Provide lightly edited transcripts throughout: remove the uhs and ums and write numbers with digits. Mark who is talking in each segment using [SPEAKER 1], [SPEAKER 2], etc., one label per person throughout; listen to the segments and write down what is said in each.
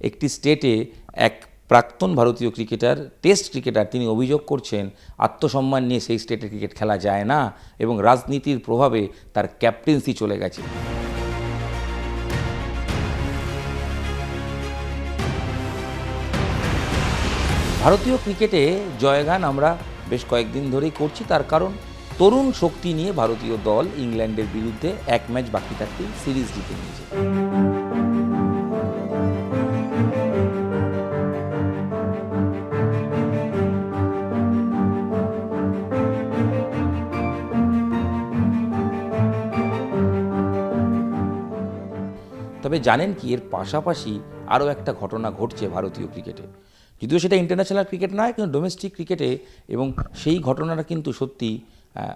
[SPEAKER 1] একটি স্টেটে এক প্রাক্তন ভারতীয় ক্রিকেটার, টেস্ট ক্রিকেটার, তিনি অভিযোগ করছেন আত্মসম্মান নিয়ে সেই স্টেটে ক্রিকেট খেলা যায় না এবং রাজনীতির প্রভাবে তার ক্যাপ্টেন্সি চলে গেছে। ভারতীয় ক্রিকেটে জয়গান আমরা বেশ কয়েকদিন ধরেই করছি, তার কারণ তরুণ শক্তি নিয়ে ভারতীয় দল ইংল্যান্ডের বিরুদ্ধে এক ম্যাচ বাকি থাকতেই সিরিজ জিতে নিয়েছে। তবে জানেন কি, এর পাশাপাশি আরও একটা ঘটনা ঘটছে ভারতীয় ক্রিকেটে, যদিও সেটা ইন্টারন্যাশনাল ক্রিকেট নয়, কিন্তু ডোমেস্টিক ক্রিকেটে, এবং সেই ঘটনাটা কিন্তু সত্যি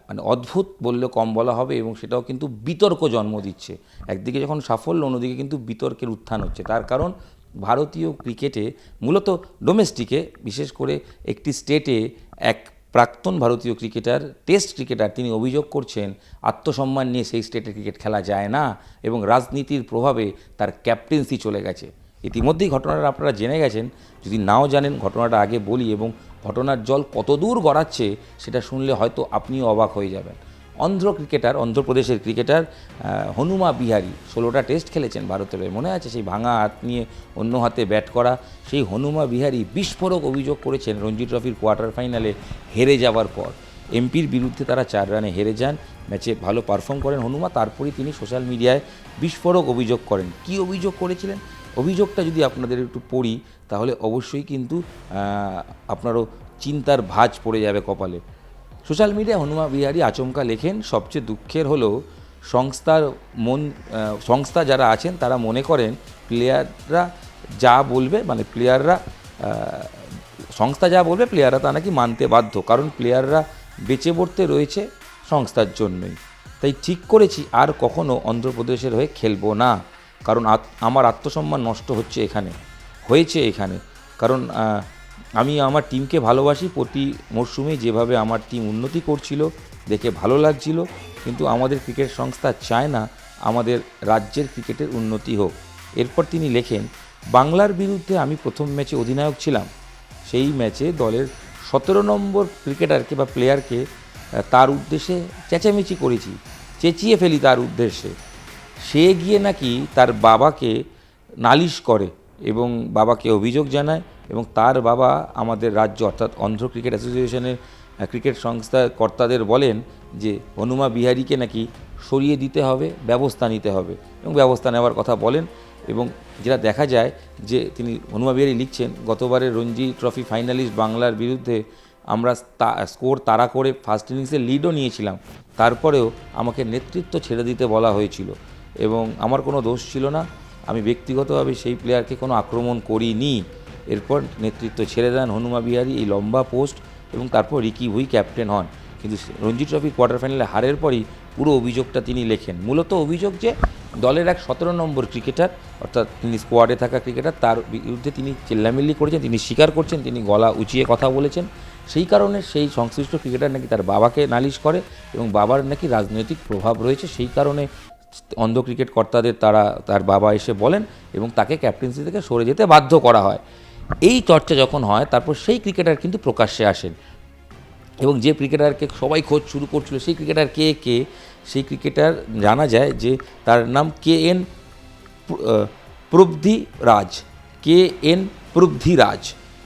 [SPEAKER 1] মানে অদ্ভুত বললেও কম বলা হবে, এবং সেটাও কিন্তু বিতর্ক জন্ম দিচ্ছে। একদিকে যখন সাফল্য, অন্যদিকে কিন্তু বিতর্কের উত্থান হচ্ছে। তার কারণ ভারতীয় ক্রিকেটে, মূলত ডোমেস্টিকে, বিশেষ করে একটি স্টেটে এক প্রাক্তন ভারতীয় ক্রিকেটার, টেস্ট ক্রিকেটার, তিনি অভিযোগ করছেন আত্মসম্মান নিয়ে সেই স্টেটে ক্রিকেট খেলা যায় না এবং রাজনীতির প্রভাবে তার ক্যাপ্টেন্সি চলে গেছে। ইতিমধ্যেই ঘটনাটা আপনারা জেনে গেছেন, যদি নাও জানেন ঘটনাটা আগে বলি, এবং ঘটনার জল কতদূর গড়াচ্ছে সেটা শুনলে হয়তো আপনিও অবাক হয়ে যাবেন। অন্ধ্রপ্রদেশের ক্রিকেটার হনুমা বিহারি 16টা টেস্ট খেলেছেন ভারতের হয়ে, মনে আছে? সেই ভাঙা হাত নিয়ে অন্য হাতে ব্যাট করা সেই হনুমা বিহারি বিস্ফোরক অভিযোগ করেছেন রঞ্জি ট্রফির কোয়ার্টার ফাইনালে হেরে যাওয়ার পর। এমপির বিরুদ্ধে তারা 4 রানে হেরে যান। ম্যাচে ভালো পারফর্ম করেন হনুমা, তারপরেই তিনি সোশ্যাল মিডিয়ায় বিস্ফোরক অভিযোগ করেন। কী অভিযোগ করেছিলেন? অভিযোগটা যদি আপনাদের একটু পড়ি তাহলে অবশ্যই কিন্তু আপনারও চিন্তার ভাঁজ পড়ে যাবে কপালে। সোশ্যাল মিডিয়ায় হনুমা বিহারি আচমকা লেখেন, সবচেয়ে দুঃখের হলো সংস্থা যারা আছেন তারা মনে করেন প্লেয়াররা যা বলবে, মানে সংস্থা যা বলবে প্লেয়াররা তা নাকি মানতে বাধ্য, কারণ প্লেয়াররা বেঁচে পড়তে রয়েছে সংস্থার জন্যই। তাই ঠিক করেছি আর কখনো অন্ধ্রপ্রদেশের হয়ে খেলবো না, কারণ আমার আত্মসম্মান নষ্ট হয়েছে এখানে। কারণ আমি আমার টিমকে ভালোবাসি, প্রতি মরশুমে যেভাবে আমার টিম উন্নতি করছিল দেখে ভালো লাগছিল, কিন্তু আমাদের ক্রিকেট সংস্থা চায় না আমাদের রাজ্যের ক্রিকেটের উন্নতি হোক। এরপর তিনি লেখেন, বাংলার বিরুদ্ধে আমি প্রথম ম্যাচে অধিনায়ক ছিলাম। সেই ম্যাচে দলের 17 নম্বর ক্রিকেটারকে বা প্লেয়ারকে তার উদ্দেশ্যে চেঁচামেচি করেছি, চেঁচিয়ে ফেলি তার উদ্দেশ্যে। সে গিয়ে নাকি তার বাবাকে নালিশ করে এবং বাবাকে অভিযোগ জানায়, এবং তার বাবা আমাদের রাজ্য অর্থাৎ অন্ধ্র ক্রিকেট অ্যাসোসিয়েশনের ক্রিকেট সংস্থার কর্তাদের বলেন যে হনুমা বিহারিকে নাকি সরিয়ে দিতে হবে, ব্যবস্থা নিতে হবে, এবং ব্যবস্থা নেওয়ার কথা বলেন। এবং যেটা দেখা যায় যে তিনি হনুমা বিহারি লিখছেন, গতবারের রঞ্জি ট্রফি ফাইনালিস্ট বাংলার বিরুদ্ধে আমরা স্কোর তাড়া করে ফার্স্ট ইনিংসে লিডও নিয়েছিলাম, তারপরেও আমাকে নেতৃত্ব ছেড়ে দিতে বলা হয়েছিল এবং আমার কোনো দোষ ছিল না। আমি ব্যক্তিগতভাবে সেই প্লেয়ারকে কোনো আক্রমণ করিনি। এরপর নেতৃত্ব ছেড়ে দেন হনুমা বিহারি, এই লম্বা পোস্ট, এবং তারপর রিকি ভুই ক্যাপ্টেন হন। কিন্তু রঞ্জি ট্রফি কোয়ার্টার ফাইনালে হারের পরই পুরো অভিযোগটা তিনি লেখেন। মূলত অভিযোগ যে দলের এক 17 নম্বর ক্রিকেটার, অর্থাৎ তিনি স্কোয়াডে থাকা ক্রিকেটার, তার বিরুদ্ধে তিনি চিল্লামিল্লি করেছেন, তিনি স্বীকার করছেন, তিনি গলা উঁচিয়ে কথা বলেছেন। সেই কারণে সেই সংশ্লিষ্ট ক্রিকেটার নাকি তার বাবাকে নালিশ করে এবং বাবার নাকি রাজনৈতিক প্রভাব রয়েছে, সেই কারণে অন্ধ্র ক্রিকেট কর্তাদের তার বাবা এসে বলেন এবং তাকে ক্যাপ্টেন্সি থেকে সরে যেতে বাধ্য করা হয়। এই চর্চা যখন হয় তারপর সেই ক্রিকেটার কিন্তু প্রকাশ্যে আসেন, এবং যে ক্রিকেটারকে সবাই খোঁজ শুরু করছিল সেই ক্রিকেটার কে সেই ক্রিকেটার জানা যায় যে তার নাম KN প্রবৃদ্ধিরাজ।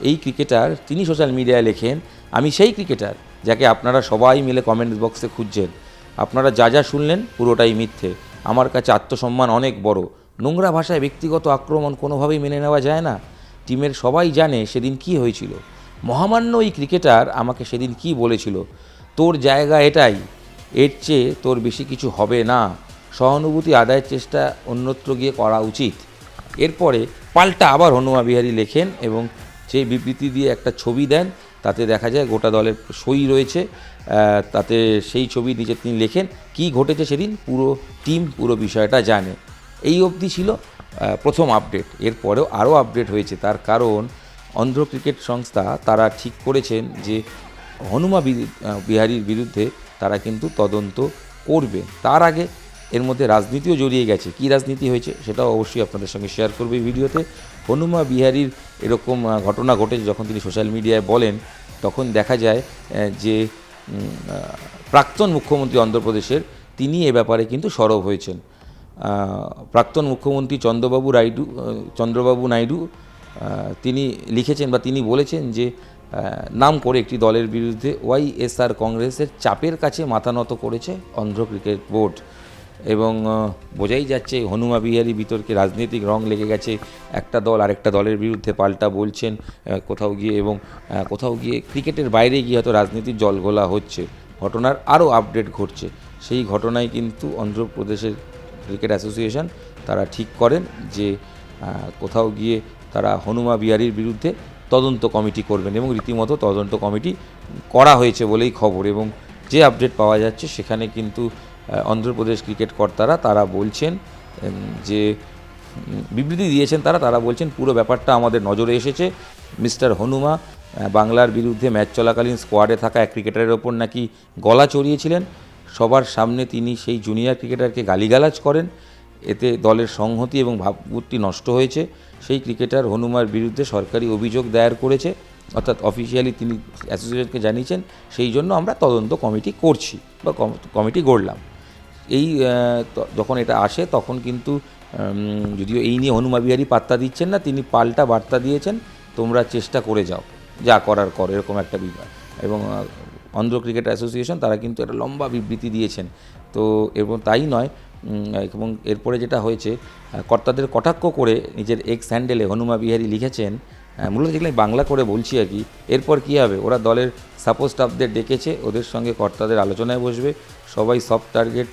[SPEAKER 1] এই ক্রিকেটার, তিনি সোশ্যাল মিডিয়ায় লেখেন, আমি সেই ক্রিকেটার যাকে আপনারা সবাই মিলে কমেন্ট বক্সে খুঁজছেন। আপনারা যা শুনলেন পুরোটাই মিথ্যে। আমার কাছে আত্মসম্মান অনেক বড়। নোংরা ভাষায় ব্যক্তিগত আক্রমণ কোনোভাবেই মেনে নেওয়া যায় না। টিমের সবাই জানে সেদিন কি হয়েছিল। মহামান্য এই ক্রিকেটার আমাকে সেদিন কি বলেছিল, তোর জায়গা এটাই, এর চেয়ে তোর বেশি কিছু হবে না, সহানুভূতি আদায়ের চেষ্টা অন্যত্র গিয়ে করা উচিত। এরপরে পাল্টা আবার হনুমা বিহারি লেখেন এবং সেই বিবৃতি দিয়ে একটা ছবি দেন, তাতে দেখা যায় গোটা দলের সই রয়েছে। তাতে সেই ছবি নিচে তিনি লেখেন কি ঘটেছে সেদিন, পুরো টিম পুরো বিষয়টা জানে। এই অবধি ছিল প্রথম আপডেট। এরপরেও আরও আপডেট হয়েছে, তার কারণ অন্ধ্র ক্রিকেট সংস্থা তারা ঠিক করেছেন যে হনুমা বিহারির বিরুদ্ধে তারা কিন্তু তদন্ত করবে। তার আগে এর মধ্যে রাজনীতিও জড়িয়ে গেছে। কী রাজনীতি হয়েছে সেটাও অবশ্যই আপনাদের সঙ্গে শেয়ার করবে এই ভিডিওতে। হনুমা বিহারীর এরকম ঘটনা ঘটেছে যখন তিনি সোশ্যাল মিডিয়ায় বলেন, তখন দেখা যায় যে প্রাক্তন মুখ্যমন্ত্রী অন্ধ্রপ্রদেশের তিনি এ ব্যাপারে কিন্তু সরব হয়েছেন। প্রাক্তন মুখ্যমন্ত্রী চন্দ্রবাবু নাইডু তিনি লিখেছেন বা তিনি বলেছেন যে নাম করে একটি দলের বিরুদ্ধে ওয়াইএসআর কংগ্রেসের চাপের কাছে মাথা নত করেছে অন্ধ্র ক্রিকেট বোর্ড। এবং বোঝাই যাচ্ছে হনুমা বিহারী বিতর্কে রাজনৈতিক রং লেগে গেছে, একটা দল আরেকটা দলের বিরুদ্ধে পাল্টা বলছেন কোথাও গিয়ে, এবং কোথাও গিয়ে ক্রিকেটের বাইরে গিয়ে হয়তো রাজনীতির জলঘোলা হচ্ছে, ঘটনার আরও আপডেট ঘটছে। সেই ঘটনায় কিন্তু অন্ধ্রপ্রদেশের ক্রিকেট অ্যাসোসিয়েশন তারা ঠিক করেন যে কোথাও গিয়ে তারা হনুমা বিহারীর বিরুদ্ধে তদন্ত কমিটি করবেন, এবং রীতিমতো তদন্ত কমিটি করা হয়েছে বলেই খবর। এবং যে আপডেট পাওয়া যাচ্ছে সেখানে কিন্তু অন্ধ্রপ্রদেশ ক্রিকেট কর্তারা তারা বলছেন যে বিবৃতি দিয়েছেন, তারা বলছেন পুরো ব্যাপারটা আমাদের নজরে এসেছে। মিস্টার হনুমা বাংলার বিরুদ্ধে ম্যাচ চলাকালীন স্কোয়াডে থাকা এক ক্রিকেটারের ওপর নাকি গলা চড়িয়েছিলেন, সবার সামনে তিনি সেই জুনিয়র ক্রিকেটারকে গালিগালাজ করেন, এতে দলের সংহতি এবং ভাবমূর্তি নষ্ট হয়েছে। সেই ক্রিকেটার হনুমার বিরুদ্ধে সরকারি অভিযোগ দায়ের করেছে, অর্থাৎ অফিসিয়ালি তিনি অ্যাসোসিয়েশনকে জানিয়েছেন, সেই জন্য আমরা তদন্ত কমিটি করছি বা কমিটি গড়লাম। এই যখন এটা আসে তখন কিন্তু যদিও এই নিয়ে হনুমা বিহারী পাত্তা দিচ্ছেন না, তিনি পাল্টা বার্তা দিয়েছেন, তোমরা চেষ্টা করে যাও, যা করার করো, এরকম একটা বিভাগ। এবং অন্ধ্র ক্রিকেট অ্যাসোসিয়েশন তারা কিন্তু একটা লম্বা বিবৃতি দিয়েছেন। তো এবং তাই নয়, এবং এরপরে যেটা হয়েছে, কর্তাদের কটাক্ষ করে নিজের এক্স হ্যান্ডেলে হনুমা বিহারী লিখেছেন, মূলত যেগুলো বাংলা করে বলছি আর কি, এরপর কী হবে, ওরা দলের সাপোর্ট স্টাফদের ডেকেছে, ওদের সঙ্গে কর্তাদের আলোচনায় বসবে, সবাই সফট টার্গেট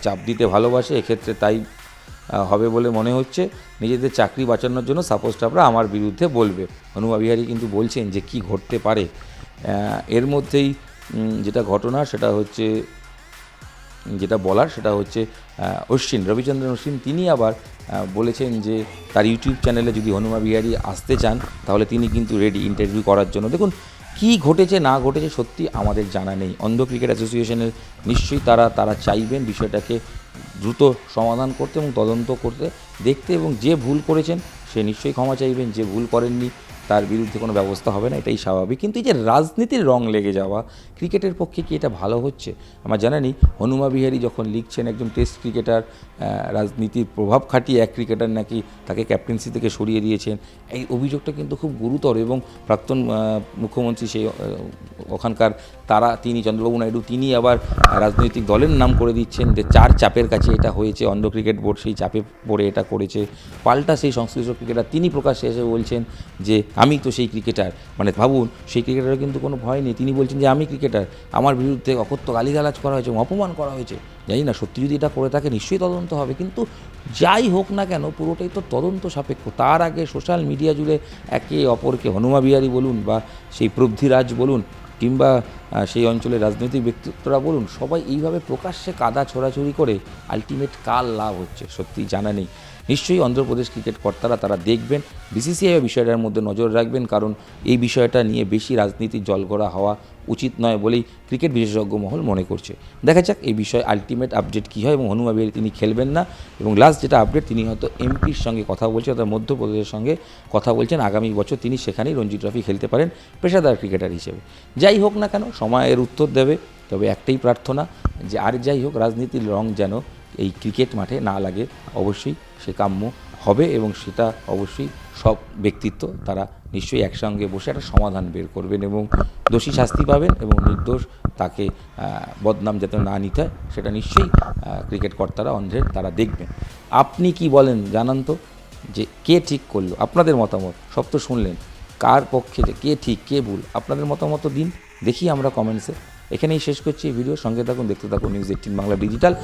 [SPEAKER 1] চাপ দিতে ভালোবাসে, এক্ষেত্রে তাই হবে বলে মনে হচ্ছে। নিজেদের চাকরি বাঁচানোর জন্য সাপোর্ট স্টাফরা আমার বিরুদ্ধে বলবে। হনুমা বিহারী কিন্তু বলছেন যে কি ঘটতে পারে। এর মধ্যেই যেটা ঘটনা সেটা হচ্ছে, যেটা বলার সেটা হচ্ছে রবিচন্দ্রন অশ্বিন তিনি আবার বলেছেন যে তার ইউটিউব চ্যানেলে যদি হনুমা বিহারী আসতে চান তাহলে তিনি কিন্তু রেডি ইন্টারভিউ করার জন্য। দেখুন কী ঘটেছে না ঘটেছে সত্যি আমাদের জানা নেই। অন্ধ্র ক্রিকেট অ্যাসোসিয়েশনের নিশ্চয়ই তারা চাইবেন বিষয়টাকে দ্রুত সমাধান করতে এবং তদন্ত করতে দেখতে, এবং যে ভুল করেছেন সে নিশ্চয়ই ক্ষমা চাইবেন, যে ভুল করেননি তার বিরুদ্ধে কোনো ব্যবস্থা হবে না, এটাই স্বাভাবিক। কিন্তু এই যে রাজনীতির রং লেগে যাওয়া, ক্রিকেটের পক্ষে কি এটা ভালো হচ্ছে? আমার জানা নেই। হনুমা বিহারী যখন লিখছেন একজন টেস্ট ক্রিকেটার রাজনীতির প্রভাব খাটিয়ে এক ক্রিকেটার নাকি তাকে ক্যাপ্টেন্সি থেকে সরিয়ে দিয়েছেন, এই অভিযোগটা কিন্তু খুব গুরুতর। এবং প্রাক্তন মুখ্যমন্ত্রী সেই ওখানকার তিনি চন্দ্রবাবু নাইডু তিনি আবার রাজনৈতিক দলের নাম করে দিচ্ছেন যে চাপের কাছে এটা হয়েছে, অন্ধ্র ক্রিকেট বোর্ড সেই চাপে পড়ে এটা করেছে। পাল্টা সেই সংশ্লিষ্ট ক্রিকেটার তিনি প্রকাশ্যে এসে বলছেন যে আমি তো সেই ক্রিকেটার, মানে ভাবুন সেই ক্রিকেটারের কিন্তু কোনো ভয় নেই, তিনি বলছেন যে আমি ক্রিকেটার, আমার বিরুদ্ধে অকথ্য গালিগালাজ করা হয়েছে, অপমান করা হয়েছে। জানি না সত্যি যদি এটা করে থাকে নিশ্চয়ই তদন্ত হবে, কিন্তু যাই হোক না কেন পুরোটাই তো তদন্ত সাপেক্ষ। তার আগে সোশ্যাল মিডিয়া জুড়ে একে অপরকে হনুমা বিহারী বলুন বা সেই প্রবৃদ্ধিরাজ বলুন কিংবা সেই অঞ্চলের রাজনৈতিক ব্যক্তিত্বরা বলুন, সবাই এইভাবে প্রকাশ্যে কাদা ছোড়াছুড়ি করে আলটিমেট কার লাভ হচ্ছে সত্যি জানা নেই। নিশ্চয়ই অন্ধ্রপ্রদেশ ক্রিকেট কর্তারা তারা দেখবেন, বিসিসিআই বিষয়টার মধ্যে নজর রাখবেন, কারণ এই বিষয়টা নিয়ে বেশি রাজনীতির জলঘোলা হওয়া উচিত নয় বলেই ক্রিকেট বিশেষজ্ঞ মহল মনে করছে। দেখা যাক এই বিষয়ে আলটিমেট আপডেট কী হয়। এবং হনুমা বিহারী তিনি খেলবেন না, এবং লাস্ট যেটা আপডেট তিনি হয়তো এমপির সঙ্গে কথা বলছেন, অর্থাৎ মধ্যপ্রদেশের সঙ্গে কথা বলছেন, আগামী বছর তিনি সেখানেই রঞ্জি ট্রফি খেলতে পারেন পেশাদার ক্রিকেটার হিসেবে। যাই হোক না কেন সময়ের উত্তর দেবে, তবে একটাই প্রার্থনা যে আর যাই হোক রাজনীতির রং যেন এই ক্রিকেট মাঠে না লাগে, অবশ্যই সে কাম্য হবে, এবং সেটা অবশ্যই সব ব্যক্তিত্ব তারা নিশ্চয়ই একসঙ্গে বসে একটা সমাধান বের করবেন এবং দোষী শাস্তি পাবেন, এবং নির্দোষ তাকে বদনাম যাতে না নিতে হয় সেটা নিশ্চয়ই ক্রিকেট কর্তারা অন্ধ্রের তারা দেখবেন। আপনি কি বলেন জানান তো, যে কে ঠিক করলো? আপনাদের মতামত সব তো শুনলেন, কার পক্ষে যে কে ঠিক কে ভুল, আপনাদের মতামত দিন, দেখি আমরা কমেন্টসে। এখানেই শেষ করছি এই ভিডিও। সঙ্গে থাকুন, দেখতে থাকুন নিউজ 18 বাংলা ডিজিটাল।